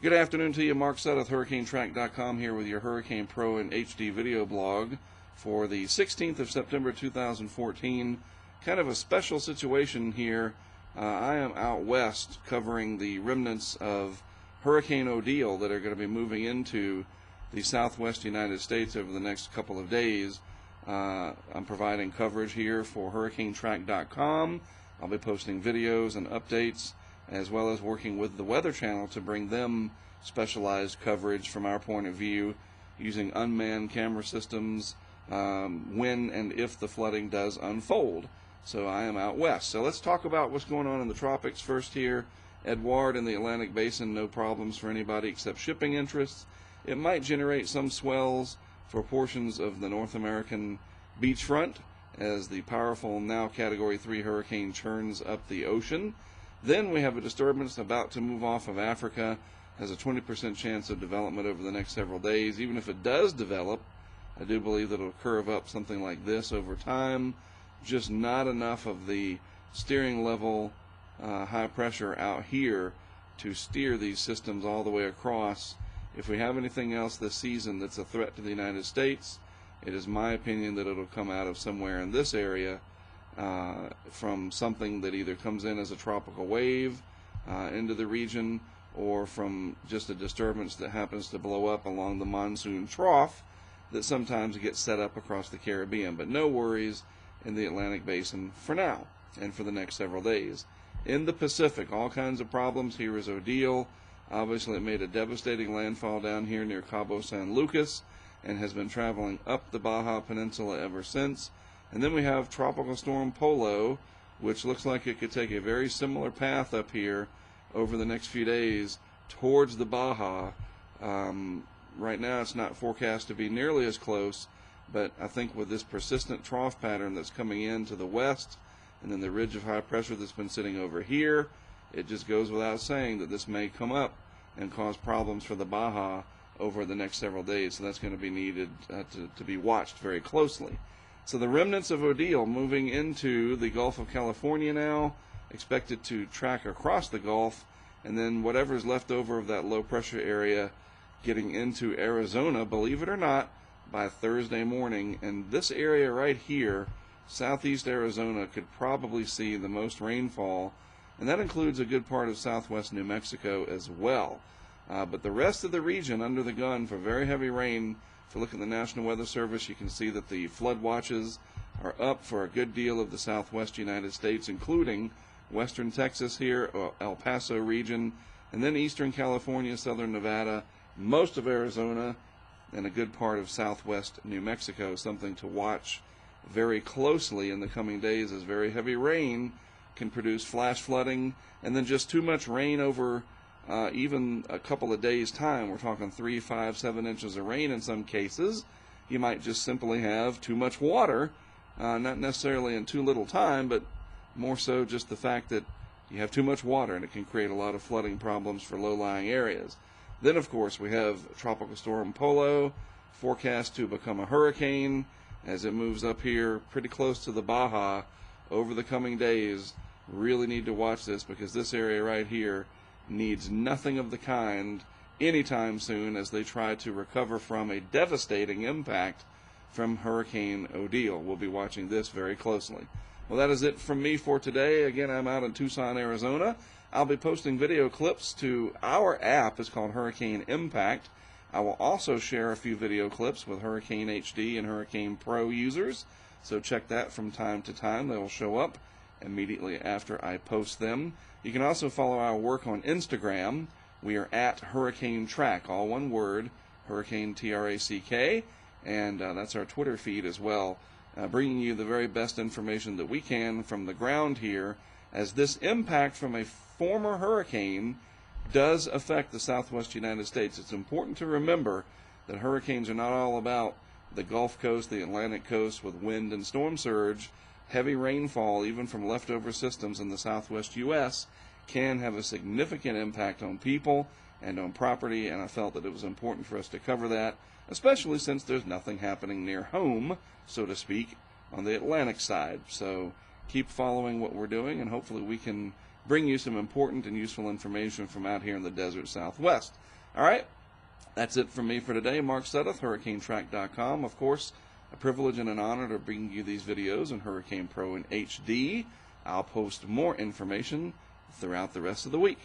Good afternoon to you, Mark Sept of HurricaneTrack.com here with your Hurricane Pro and HD video blog for the 16th of September 2014. Kind of a special situation here. I am out west covering the remnants of Hurricane Odile that are going to be moving into the southwest United States over the next couple of days. I'm providing coverage here for HurricaneTrack.com. I'll be posting videos and updates, as well as working with the Weather Channel to bring them specialized coverage from our point of view using unmanned camera systems when and if the flooding does unfold. So I am out west. So let's talk about what's going on in the tropics first here. Edouard in the Atlantic Basin, no problems for anybody except shipping interests. It might generate some swells for portions of the North American beachfront as the powerful, now Category 3 hurricane churns up the ocean. Then we have a disturbance about to move off of Africa, has a 20% chance of development over the next several days. Even if it does develop, I do believe that it'll curve up something like this over time. Just not enough of the steering level high pressure out here to steer these systems all the way across. If we have anything else this season that's a threat to the United States, it is my opinion that it'll come out of somewhere in this area, from something that either comes in as a tropical wave into the region, or from just a disturbance that happens to blow up along the monsoon trough that sometimes gets set up across the Caribbean. But no worries in the Atlantic Basin for now and for the next several days. In the Pacific, all kinds of problems. Here is Odile. Obviously, it made a devastating landfall down here near Cabo San Lucas and has been traveling up the Baja Peninsula ever since. And then we have Tropical Storm Polo, which looks like it could take a very similar path up here over the next few days towards the Baja. Right now it's not forecast to be nearly as close, but I think with this persistent trough pattern that's coming in to the west, and then the ridge of high pressure that's been sitting over here, it just goes without saying that this may come up and cause problems for the Baja over the next several days. So that's going to be needed to be watched very closely. So the remnants of Odile moving into the Gulf of California now, expected to track across the Gulf, and then whatever's left over of that low pressure area getting into Arizona, believe it or not, by Thursday morning. And this area right here, southeast Arizona, could probably see the most rainfall, and that includes a good part of southwest New Mexico as well. But the rest of the region under the gun for very heavy rain. If you look at the National Weather Service, you can see that the flood watches are up for a good deal of the southwest United States, including western Texas here, El Paso region, and then eastern California, southern Nevada, most of Arizona, and a good part of southwest New Mexico. Something to watch very closely in the coming days, as very heavy rain can produce flash flooding, and then just too much rain over even a couple of days' time. We're talking 3, 5, 7 inches of rain in some cases. You might just simply have too much water, not necessarily in too little time, but more so just the fact that you have too much water, and it can create a lot of flooding problems for low-lying areas. Then, of course, we have Tropical Storm Polo, forecast to become a hurricane as it moves up here pretty close to the Baja over the coming days. Really need to watch this, because this area right here needs nothing of the kind anytime soon as they try to recover from a devastating impact from Hurricane Odile. We'll be watching this very closely. Well, that is it from me for today. Again, I'm out in Tucson, Arizona. I'll be posting video clips to our app. It's called Hurricane Impact. I will also share a few video clips with Hurricane HD and Hurricane Pro users, so check that from time to time. They will show up immediately after I post them. You can also follow our work on Instagram. We are at Hurricane Track, all one word, Hurricane TRACK, and that's our Twitter feed as well, bringing you the very best information that we can from the ground here, as this impact from a former hurricane does affect the southwest United States. It's important to remember that hurricanes are not all about the Gulf Coast, the Atlantic coast with wind and storm surge. Heavy rainfall, even from leftover systems in the southwest U.S., can have a significant impact on people and on property, and I felt that it was important for us to cover that, especially since there's nothing happening near home, so to speak, on the Atlantic side. So keep following what we're doing, and hopefully we can bring you some important and useful information from out here in the desert Southwest. All right, that's it from me for today. Mark Sept, HurricaneTrack.com. Of course, a privilege and an honor to bring you these videos in Hurricane Pro in HD. I'll post more information throughout the rest of the week.